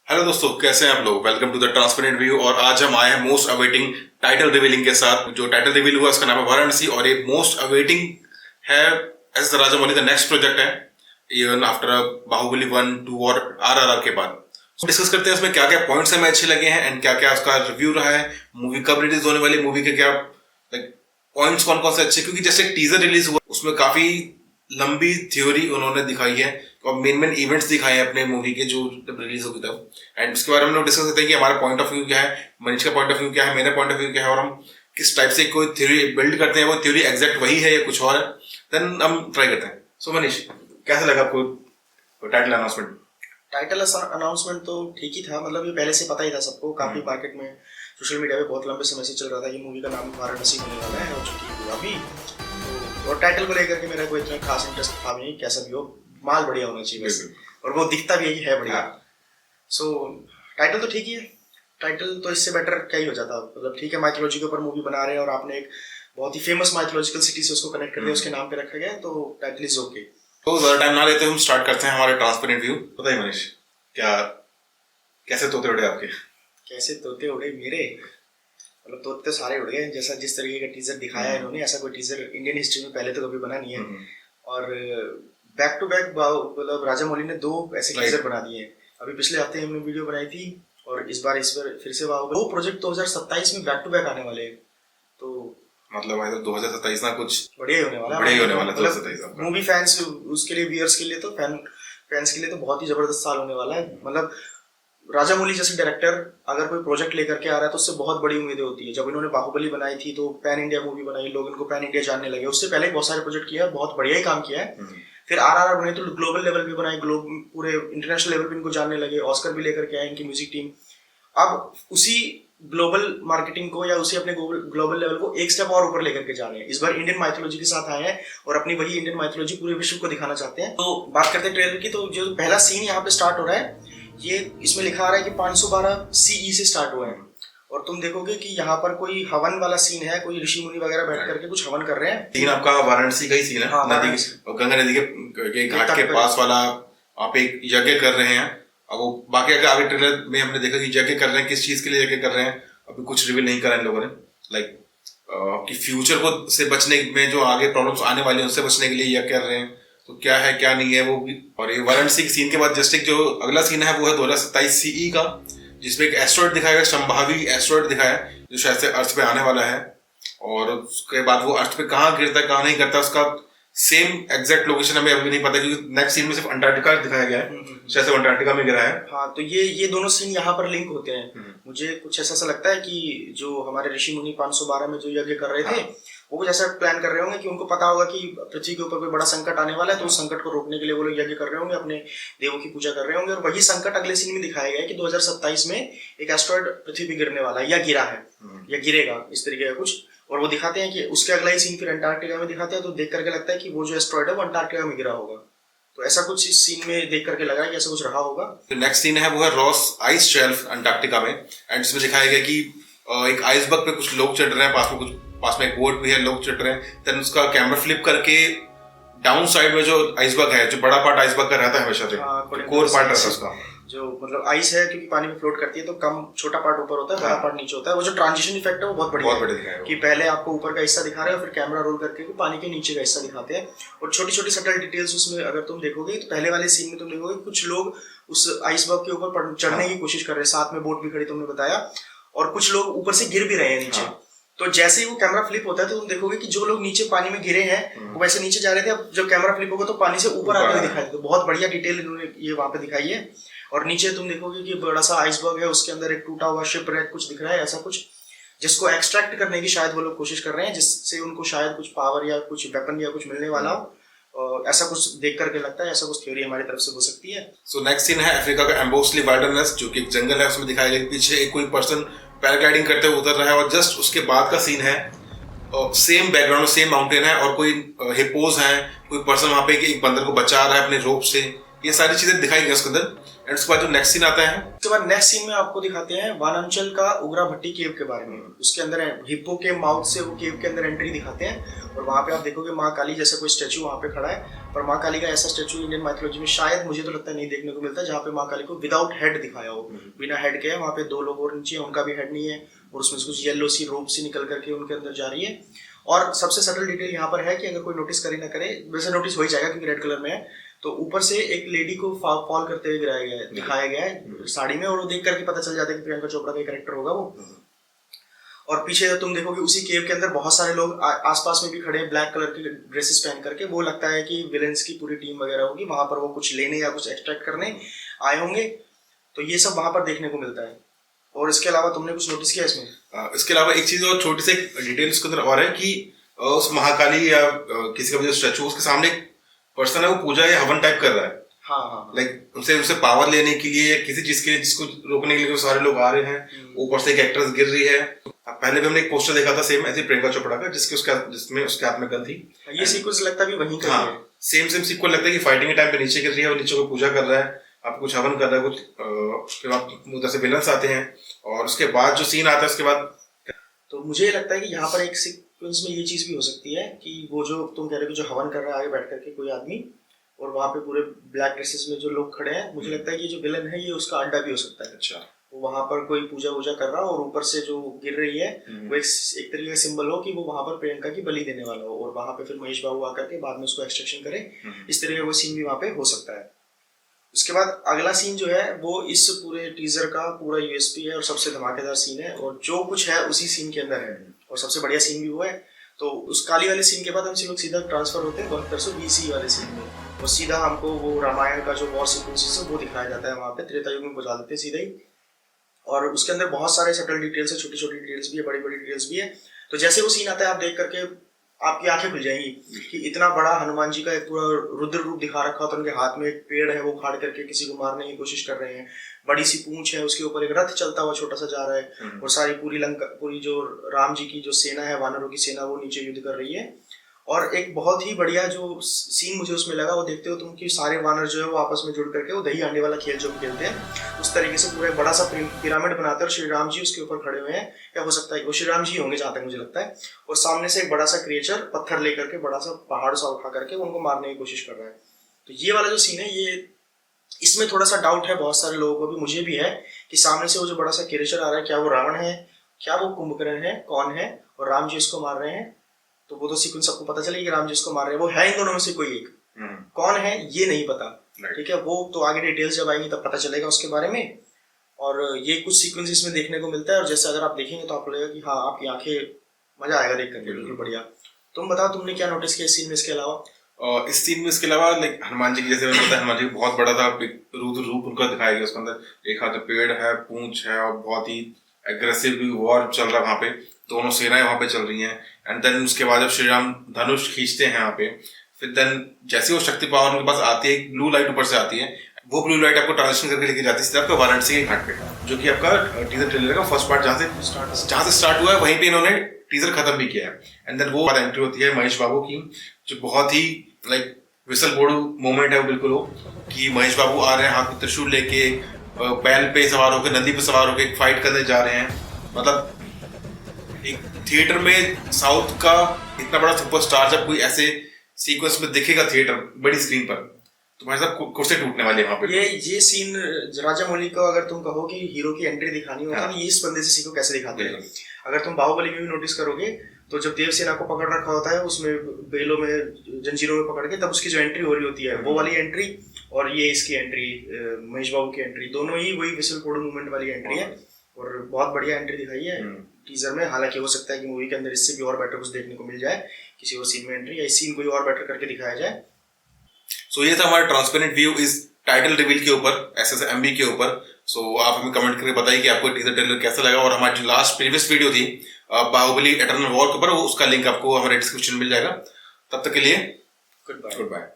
Hello दोस्तों, कैसे हैं आप लोग। Welcome to the transparent view. और आज हम आए हैं मोस्ट अवेटिंग टाइटल रिवीलिंग के साथ। जो टाइटल रिवील हुआ उसका नाम है वाराणसी और ये मोस्ट अवेटिंग है एज द राजामौली का नेक्स्ट प्रोजेक्ट है, इवन आफ्टर बाहुबली 1, 2 और RRR के बाद। डिस्कस करते हैं उसमें क्या क्या पॉइंट्स हमें अच्छे लगे हैं एंड क्या क्या उसका रिव्यू रहा है, मूवी कब रिलीज होने वाली, मूवी के क्या पॉइंट्स कौन कौन से अच्छे, क्योंकि जैसे एक टीजर रिलीज हुआ उसमें काफी लंबी थ्योरी उन्होंने दिखाई है और मेन इवेंट्स दिखाए हैं अपने मूवी के जो रिलीज होगी तब। एंड उसके बारे में लोग डिस्कस करते हैं कि हमारा पॉइंट ऑफ व्यू क्या है, मनीष का पॉइंट ऑफ व्यू क्या है, मेरा पॉइंट ऑफ व्यू क्या है और हम किस टाइप से कोई थ्योरी बिल्ड करते हैं, वो थ्योरी एग्जैक्ट वही है या कुछ और है, देन हम ट्राई करते हैं। सो मनीष, कैसा लगा आपको टाइटल अनाउंसमेंट? टाइटल अनाउंसमेंट तो ठीक ही था, मतलब ये पहले से पता ही था सबको। काफी मार्केट में सोशल मीडिया पे बहुत लंबे समय से चल रहा था कि मूवी का नाम वाराणसी होने वाला है और जो ठीक हुआ भी। और टाइटल को लेकर के मेरा कोई इतना खास इंटरेस्ट था भी नहीं, कैसा भी हो माल बढ़िया होना चाहिए बस, और वो दिखता भी है बढ़िया। सो टाइटल तो ठीक ही है, टाइटल तो इससे बेटर क्या ही हो जाता। मतलब ठीक है, माइथोलॉजी के ऊपर मूवी बना रहे हैं और आपने एक बहुत ही फेमस माइथोलॉजिकल सिटी से उसको कनेक्ट कर दिया, उसके नाम पे रखा गया, तो टाइटल इज ओके। तो ज्यादा टाइम ना लेते हम स्टार्ट करते हैं हमारे ट्रांसपेरेंट व्यू। बताइए मनीष, क्या कैसे तोते उड़े आपके? कैसे तोते उड़े मेरे? मतलब तोते तो सारे उड़ गए। जैसा जिस तरीके का टीजर दिखाया है इन्होंने, ऐसा कोई टीजर इंडियन हिस्ट्री में पहले तो कभी बना नहीं है। और बैक टू बैक मतलब राजामौली ने 2 ऐसे टीजर बना दिए हैं। अभी पिछले हफ्ते हमने वीडियो बनाई थी और इस बार फिर से 2 प्रोजेक्ट 2027 में बैक टू बैक आने वाले हैं। तो मतलब 2027 ना कुछ बढ़िया होने वाला, बढ़िया होने वाला 2027 मूवी फैंस, उसके लिए व्यूअर्स के लिए तो फैंस के लिए तो बहुत ही जबरदस्त साल होने वाला है। मतलब राजामौली जैसे डायरेक्टर अगर कोई प्रोजेक्ट लेकर के आ रहा है तो उससे बहुत बड़ी उम्मीदें होती है। जब इन्होंने बाहुबली बनाई थी तो पैन इंडिया मूवी बनाई, लोग इनको पैन इंडिया जानने लगे। उससे पहले बहुत सारे प्रोजेक्ट किया, बहुत बढ़िया ही काम किया है। फिर RRR बने तो ग्लोबल लेवल पे बनाई, पूरे इंटरनेशनल लेवल पे इनको जानने लगे, ऑस्कर भी लेकर के आए इनकी म्यूजिक टीम। अब उसी ग्लोबल मार्केटिंग को या उसी अपने ग्लोबल लेवल को एक स्टेप और ऊपर लेकर के जा रहे हैं। इस बार इंडियन माइथोलॉजी के साथ आए हैं और अपनी वही इंडियन माइथोलॉजी पूरे विश्व को दिखाना चाहते हैं। तो बात करते हैं ट्रेलर की, तो जो पहला सीन यहाँ पे स्टार्ट हो रहा है, ये इसमें लिखा आ रहा है कि 512 CE से स्टार्ट हुआ है। और तुम देखोगे कि यहाँ पर कोई हवन वाला सीन है, कोई ऋषि मुनि वगैरह बैठ करके कुछ हवन कर रहे हैं। सीन आपका वाराणसी का ही सीन है। हाँ, नदी और गंगा नदी के घाट के पास वाला आप एक यज्ञ कर रहे हैं। अब वो बाकी आगे ट्रेलर में हमने देखा कि यज्ञ कर रहे हैं, किस चीज के लिए यज्ञ कर रहे हैं अभी कुछ रिवील नहीं करा इन लोगों ने। लाइक आपकी फ्यूचर को से बचने में जो आगे प्रॉब्लम्स आने वाली है उनसे बचने के लिए यज्ञ कर रहे हैं, तो क्या है क्या नहीं है वो भी। और ये वाराणसी के सीन के बाद जस्ट एक जो अगला सीन है वो है 2027 CE का, जिसमें एक एस्ट्रॉइड दिखाया गया, संभावी एस्ट्रॉइड दिखाया है जो शायद से अर्थ पे आने वाला है। और उसके बाद वो अर्थ पे कहाँ गिरता है कहाँ नहीं गिरता उसका सेम एग्जैक्ट लोकेशन हमें अभी नहीं पता, क्योंकि नेक्स्ट सीन में सिर्फ अंटार्कटिका दिखाया गया है, शायद से अंटार्कटिका में गिरा है। हाँ, तो ये दोनों सीन यहाँ पर लिंक होते हैं। मुझे कुछ ऐसा लगता है कि जो हमारे ऋषि मुनि 512 में जो यज्ञ कर रहे थे, वो कुछ ऐसा प्लान कर रहे होंगे कि उनको पता होगा कि पृथ्वी के ऊपर कोई बड़ा संकट आने वाला है, तो उस संकट को रोकने के लिए वो लोग यज्ञ कर रहे होंगे, अपने देवों की पूजा कर रहे होंगे। और वही संकट अगले सीन में दिखाया गया है कि 2027 में एक एस्ट्रॉइड पृथ्वी पे गिरने वाला है या गिरा है या गिरेगा, इस तरीके का कुछ। और वो दिखाते हैं कि उसके अगला ही सीन फिर अंटार्कटिका में दिखाते हैं, तो देख करके लगता है कि वो जो एस्ट्रॉइड है वो अंटार्कटिका में गिरा होगा। तो ऐसा कुछ इस सीन में देख करके लगा कि ऐसा कुछ रहा होगा। नेक्स्ट सीन है वो है रॉस आइस शेल्फ अंटार्कटिका में, एंड इसमें दिखाया गया कि एक आइसबर्ग पे कुछ लोग चढ़ रहे हैं, पास में एक बोट भी है, लोग चढ़ रहे हैं। देन उसका कैमरा फ्लिप करके डाउन साइड में जो आइसबर्ग है, जो बड़ा पार्ट आइसबर्ग का रहता है हमेशा से, कोर पार्ट रहता है उसका, जो मतलब आइस है क्योंकि पानी में फ्लोट करती है तो कम छोटा पार्ट ऊपर होता है, बड़ा पार्ट नीचे होता है। वो जो ट्रांजिशन इफेक्ट है वो बहुत बढ़िया है कि पहले आपको ऊपर का हिस्सा दिखा रहे हैं और फिर कैमरा रोल करके पानी के नीचे का हिस्सा दिखाते हैं। और छोटी छोटी सटल डिटेल्स उसमें अगर तुम देखोगे तो पहले वाले सीन में तुम देखोगे कुछ लोग उस आइसबर्ग के ऊपर चढ़ने की कोशिश कर रहे हैं, साथ में बोट भी खड़ी तुमने बताया, और कुछ लोग ऊपर से गिर भी रहे हैं नीचे। तो जैसे ही वो कैमरा फ्लिप होता है तो तुम देखोगे कि जो लोग नीचे पानी में गिरे हैं वो वैसे नीचे जा रहे थे, अब जब कैमरा फ्लिप होगा तो पानी से ऊपर आते हुए दिखाई दे। तो बहुत बढ़िया डिटेल इन्होंने ये वहां पे दिखाई है। और नीचे तुम देखोगे कि बड़ा सा आइसबर्ग है, उसके अंदर एक टूटा हुआ शिप रेक कुछ दिख रहा है, ऐसा कुछ जिसको एक्सट्रैक्ट करने की शायद वो लोग कोशिश कर रहे हैं, जिससे उनको शायद कुछ पावर या कुछ वेपन या कुछ मिलने वाला हो। ऐसा कुछ देख करके लगता है, ऐसा कुछ थ्योरी हमारी तरफ से हो सकती है। सो नेक्स्ट सीन है अफ्रीका का एम्बोस्ली वाइल्डरनेस, जो कि एक जंगल है, उसमें दिखाया गया पीछे एक कोई पर्सन पैराग्लाइडिंग करते हुए उतर रहा है। और जस्ट उसके बाद का सीन है सेम बैकग्राउंड, सेम माउंटेन है और कोई हिप्पोज है, कोई पर्सन वहां पे एक बंदर को बचा रहा है अपने रोप से, ये सारी चीजें दिखाई गई उसके अंदर। एंड उसके बाद जो नेक्स्ट सीन आता है, उसके बाद नेक्स्ट सीन में आपको दिखाते हैं वानांचल का उग्रा भट्टी केव के बारे में। उसके अंदर हिप्पो के माउथ से वो केव के अंदर एंट्री दिखाते हैं और वहाँ पे आप देखोगे माँ काली जैसा कोई स्टैचू वहाँ पे खड़ा है। पर माँ काली का ऐसा स्टैचू इंडियन माइथोलॉजी में शायद मुझे तो लगता है नहीं देखने को मिलता है, जहाँ पे माँ काली को विदाउट हेड दिखाया हो, बिना हेड के है। वहाँ पे 2 लोग और नीचे, उनका भी हेड नहीं है और उसमें कुछ येलो सी रोप सी निकल करके उनके अंदर जा रही है। और सबसे सटल डिटेल यहाँ पर है कि अगर कोई नोटिस करे ना करे, वैसे नोटिस हो ही जाएगा क्योंकि रेड कलर में है, तो ऊपर से एक लेडी को फॉल करते हुए गिराया गया है, दिखाया गया है साड़ी में, और वो देख करके पता चल जाता है कि प्रियंका चोपड़ा का कैरेक्टर होगा वो। और पीछे तुम देखोगे उसी केव के अंदर बहुत सारे लोग आसपास में भी खड़े हैं ब्लैक कलर की ड्रेसेस पहन करके। वो लगता है कि विलेंस की पूरी टीम वगैरह होगी वहां पर, वो कुछ लेने या कुछ एक्सट्रैक्ट करने आए होंगे। तो ये सब वहां पर देखने को मिलता है। और इसके अलावा तुमने कुछ नोटिस किया इसमें? इसके अलावा एक चीज और छोटी सी डिटेल उसके अंदर और है कि उस महाकाली या किसी का भी जो स्टैचू, उसके सामने एक पर्सन है, वो पूजा या हवन टाइप कर रहा है। हाँ। लाइक उनसे पावर लेने के लिए, किसी चीज के लिए, जिसको रोकने के लिए सारे लोग आ रहे हैं। ऊपर से एक एक्ट्रेस गिर रही है। पहले भी हमने एक पोस्टर देखा था सेम ऐसे प्रियंका चोपड़ा का, जिसमें उसके हाथ में गन थी। ये सीक्वेंस लगता भी वहीं का है। सेम सीक्वेंस लगता है कि फाइटिंग के टाइम पे नीचे गिर रही है और नीचे को पूजा कर रहा है, आपको कुछ हवन कर रहा है कुछ। फिर आप उधर से विलन्स आते हैं और उसके बाद जो सीन आता है उसके बाद, तो मुझे लगता है कि यहाँ पर एक सीक्वेंस में ये चीज भी हो सकती है कि वो जो तुम कह रहे हो जो हवन कर रहा है आगे बैठ करके कोई आदमी, और वहाँ पे पूरे ब्लैक ड्रेसेस में जो लोग खड़े हैं, मुझे लगता है कि जो विलन है ये उसका अड्डा भी हो सकता है। अच्छा, वो वहाँ पर कोई पूजा वूजा कर रहा हो और ऊपर से जो गिर रही है वो एक तरीके का सिंबल हो कि वो वहाँ पर प्रियंका की बलि देने वाला हो, और वहाँ पे फिर महेश बाबू आकर के बाद में उसको एक्सट्रैक्शन करे। इस तरह का वो सीन भी वहाँ पे हो सकता है। उसके बाद अगला सीन जो है वो इस पूरे टीजर का पूरा यूएसपी है और सबसे धमाकेदार सीन है, और जो कुछ है उसी सीन के अंदर है, और सबसे बढ़िया सीन भी वो है। तो उस काली वाले सीन के बाद हम लोग सीधा ट्रांसफर होते हैं 7200 BC वाले सीन में, और सीधा हमको वो रामायण का जो वॉर सीक्वेंसेस है वो दिखाया जाता है। वहाँ पे त्रेता युग में पहुंचा देते हैं सीधा ही, और उसके अंदर बहुत सारे सटल डिटेल्स है, छोटी छोटी डिटेल्स भी है, बड़ी बड़ी डिटेल्स भी है। तो जैसे वो सीन आता है आप देख करके आपकी आंखें खुल जाएंगी कि इतना बड़ा हनुमान जी का एक पूरा रुद्र रूप दिखा रखा है, तो उनके हाथ में एक पेड़ है, वो उखाड़ करके किसी को मारने की कोशिश कर रहे हैं। बड़ी सी पूंछ है, उसके ऊपर एक रथ चलता हुआ छोटा सा जा रहा है, और सारी पूरी लंका, पूरी जो राम जी की जो सेना है, वानरों की सेना, वो नीचे युद्ध कर रही है। और एक बहुत ही बढ़िया जो सीन मुझे उसमें लगा, वो देखते हो तुम कि सारे वानर जो है वो आपस में जुड़ करके वो दही अंडे वाला खेल जो खेलते हैं, उस तरीके से पूरा बड़ा सा पिरामिड बनाते हैं और श्री राम जी उसके ऊपर खड़े हुए हैं, या हो सकता है वो श्री राम जी होंगे जहाँ तक मुझे लगता है। और सामने से एक बड़ा सा क्रिएचर पत्थर लेकर के, बड़ा सा पहाड़ सा उठा करके उनको मारने की कोशिश कर रहा है। तो ये वाला जो सीन है, ये इसमें थोड़ा सा डाउट है बहुत सारे लोगों को भी, मुझे भी है, कि सामने से वो जो बड़ा सा क्रिएचर आ रहा है, क्या वो रावण है, क्या वो कुंभकर्ण है, कौन है, और राम जी इसको मार रहे हैं। तो वो तो सीक्वेंस सबको पता चलेगी कि राम जी इसको मार रहे हैं, वो है इन दोनों में से कोई एक। कौन है ये नहीं पता, ठीक है, वो तो आगे डिटेल्स जब आएंगी तब पता चलेगा उसके बारे में। और ये कुछ सीक्वेंस इसमें देखने को मिलता है, और जैसे अगर आप देखेंगे तो आपको लगेगा कि हाँ, आपकी आंखें, मजा आएगा देख करके, बिल्कुल बढ़िया। तुम बताओ तुमने क्या नोटिस किया इस सीन में? इसके अलावा इस सीन में इसके अलावा लाइक हनुमान जी की, जैसे मैंने बताया, हनुमान जी बहुत बड़ा था, रुद्र रूप उनका दिखाया गया। उसके अंदर एक हाथ में पेड़ है, पूंछ है, और बहुत ही एग्रेसिव वॉर चल रहा है वहाँ पे, दोनों सेनाएं वहाँ पे चल रही हैं। एंड देन उसके बाद जब श्री राम धनुष खींचते हैं यहाँ पे, फिर देन जैसे वो शक्ति पावर उनके पास आती है, एक ब्लू लाइट ऊपर से आती है, वो ब्लू लाइट आपको ट्रांजिशन करके लेके जाती है सीधा आपका वाराणसी के घाट पे, जो कि आपका टीजर ट्रेलर का फर्स्ट पार्ट जहाँ से स्टार्ट हुआ है वहीं पे इन्होंने टीजर खत्म भी किया है। एंड देन वो एंट्री होती है महेश बाबू की, जो बहुत ही लाइक विसल बोर्ड मोमेंट है वो बिल्कुल हो, कि महेश बाबू आ रहे हैं हाथ में त्रिशूल लेके, बैल पे सवार होकर, नंदी पे सवार होकर फाइट करने जा रहे हैं। मतलब एक थिएटर में साउथ का इतना बड़ा सुपरस्टार जब कोई ऐसे सीक्वेंस में दिखेगा थिएटर बड़ी स्क्रीन पर, तो भाई साहब कुर्सी टूटने वाले वहाँ पे। ये सीन राजा मौली को अगर तुम कहो कि हीरो की एंट्री दिखानी होता है, ये इस बंदे से सीखो कैसे दिखाते हैं। अगर तुम बाहुबली में भी नोटिस करोगे तो जब देवसेना को पकड़ रखा होता है उसमें बेलों में, जंजीरों में पकड़ के, तब उसकी जो एंट्री हो रही होती है, वो वाली एंट्री, और ये इसकी एंट्री, महेश बाबू की एंट्री, दोनों ही वही विसल कोड मूवमेंट वाली एंट्री है, और बहुत बढ़िया एंट्री दिखाई है टीजर में। हालांकि हो सकता है कि मूवी के अंदर इससे भी और बेटर कुछ देखने को मिल जाए, किसी और सीन में एंट्री, या इस सीन को और बेटर करके दिखाया जाए। सो ये था हमारा ट्रांसपेरेंट व्यू इस टाइटल रिवील के ऊपर, SSMB के ऊपर। सो आप हमें कमेंट करके बताइए कि आपको टीजर ट्रेलर कैसा लगा, और हमारी जो लास्ट प्रीवियस वीडियो थी बाहुबली इटर्नल वॉर के ऊपर, उसका लिंक आपको हमारे डिस्क्रिप्शन में मिल जाएगा। तब तक के लिए गुड बाय।